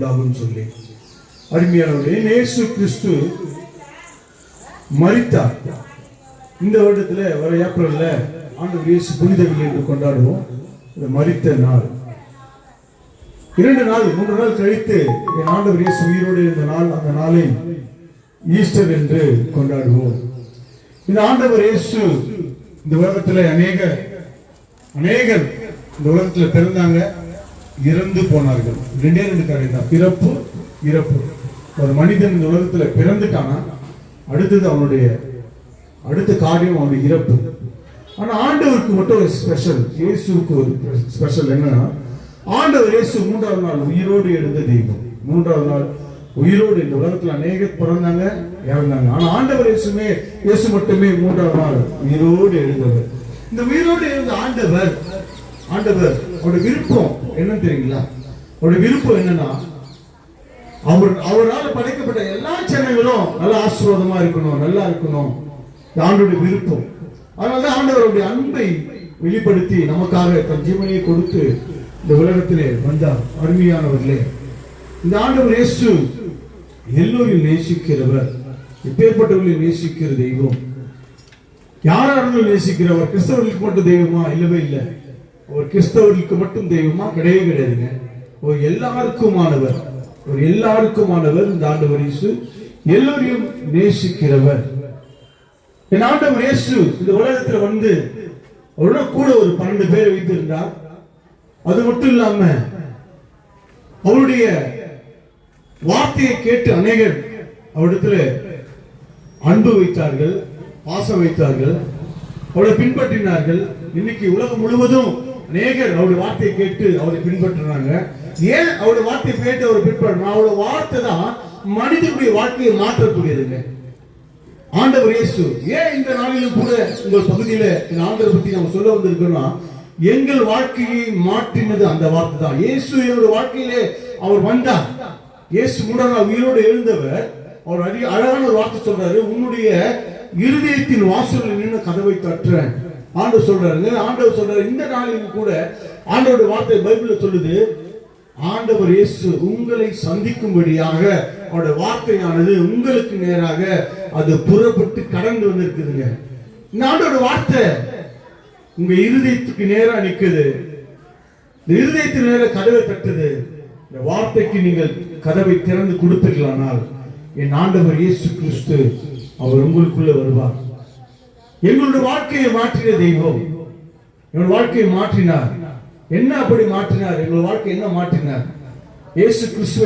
உண்டாகும் சொல்லி. அருமையானவர்களே, இயேசு கிறிஸ்து மரித்தார். இந்த வருடத்துல வர ஏப்ரல்ல ஆண்டவர் இயேசு புனித வெள்ளி என்று கொண்டாடுவோம். மரித்த நாள் 2 நாள் 3 நாள் கழித்து என் ஆண்டவர் இயேசு உயிரோடு இருந்த நாள், அந்த நாளை ஈஸ்டர் என்று கொண்டாடுவோம். இந்த ஆண்டவர் இயேசு இந்த உலகத்துல அநேகர் இந்த உலகத்துல பிறந்தாங்க, இறந்து போனார்கள். 2 காரியம் தான், பிறப்பு இறப்பு. ஒரு மனிதன் இந்த உலகத்துல பிறந்துட்டானா அடுத்தது அவனுடைய அடுத்த காரியம் அவனுடைய இறப்பு. ஆனா ஆண்டவருக்கு மட்டும் ஒரு ஸ்பெஷல், இயேசுக்கு ஒரு ஸ்பெஷல் என்னன்னா, ஆண்டவர் இயேசு 3ஆவது நாள் உயிரோடு எழுந்த தெய்வம். 3ஆவது நாள் உயிரோடு, இந்த உலகத்துல அநேகர் பிறந்தாங்க இறந்தாங்க, ஆனா ஆண்டவர் இயேசு மட்டுமே 3ஆவது நாள் உயிரோடு எழுந்தவர். இந்த உயிரோடு எழுந்த ஆண்டவர் அவருடைய விருப்பம் என்னன்னு தெரியுங்களா? அவருடைய விருப்பம் என்னன்னா, அவரால் படைக்கப்பட்ட எல்லா ஜனங்களும் நல்ல ஆசீர்வாதமா இருக்கணும், நல்லா இருக்கணும். ஆண்டவருடைய விருப்பம். அதனாலதான் ஆண்டவருடைய அன்பை வெளிப்படுத்தி நமக்காக தன் ஜீவனையை கொடுத்து இந்த உலகத்திலே வந்தார். அருமையானவர்களே, இந்த ஆண்டவர் இயேசு எல்லோரையும் நேசிக்கிறவர், எப்பேற்பட்டவர்களையும் நேசிக்கிற தெய்வம். யாராலும் நேசிக்கிறவர்? கிறிஸ்தவர்களுக்கு மட்டும் தெய்வமா? இல்லவே இல்லை. அவர் கிறிஸ்தவர்களுக்கு மட்டும் தெய்வமா? கிடையவே கிடையாதுங்க. ஒரு எல்லாருக்குமானவர், இந்த ஆண்டவர் இயேசு எல்லோரையும் நேசிக்கிறவர். என் ஆண்டவர் இயேசு இந்த உலகத்துல வந்து அவரோட கூட ஒரு 12 பேரை வைத்திருந்தார். அது மட்டும் இல்லாம அவருடைய வார்த்தையை கேட்டு அநேகர் அவரிடத்துல அன்பு வைத்தார்கள், பாசம் வைத்தார்கள், அவரை பின்பற்றினார்கள். இன்னைக்கு உலகம் முழுவதும் அநேகர் அவருடைய வார்த்தையை கேட்டு அவரை பின்பற்றுறாங்க. ஏன் அவருடைய வார்த்தையை கேட்டு அவரை பின்பற்றாங்க? அவருடைய வார்த்தை தான் மனிதனுடைய வாழ்க்கையை மாற்றக்கூடியதுங்க. ஆண்டவர் இயேசு ஏன் இந்த நாளிலும் கூட உங்கள் பகுதியில இந்த ஆண்டவரை பத்தி நம்ம சொல்ல வந்திருக்கோம்னா, எங்கள் வாழ்க்கையை மாற்றினது அந்த வார்த்தை தான். இயேசு என்னோட வாழ்க்கையிலே அவர் வந்தார். இயேசு 3ஆவது நாள் உயிரோடு எழுந்தவர். அவர் அழகான ஒரு வார்த்தை சொல்றாரு, உன்னுடைய இருதயத்தின் வாசலில் நின்று கதவை தட்டுறேன். ஆண்டவர் சொல்றாரு. இந்த நாளிலும் கூட ஆண்டவருடைய வார்த்தை பைபிள்ல சொல்லுது, ஆண்டவர் இயேசு உங்களை சந்திக்கும்படியாக அவருடைய வார்த்தையானது உங்களுக்கு நேராக அது புறப்பட்டு கடந்து வந்திருக்குதுங்க. இந்த ஆண்டோட வார்த்தை உங்க இருதயத்துக்கு நேரா நிக்குது. இந்த இருதயத்துக்கு நேர கதவை தட்டுது. இந்த வார்த்தைக்கு நீங்கள் கதவை திறந்து கொடுப்பீர்களானால் என் ஆண்டவர் இயேசு கிறிஸ்து அவர் உங்களுக்குள்ள வருவார். எங்களுடைய வாழ்க்கையை மாற்றின தெய்வம், எங்கள் வாழ்க்கையை மாற்றினார். என்ன அப்படி மாற்றினார்? எங்கள் வாழ்க்கை என்ன மாற்றினார்? இயேசு கிறிஸ்து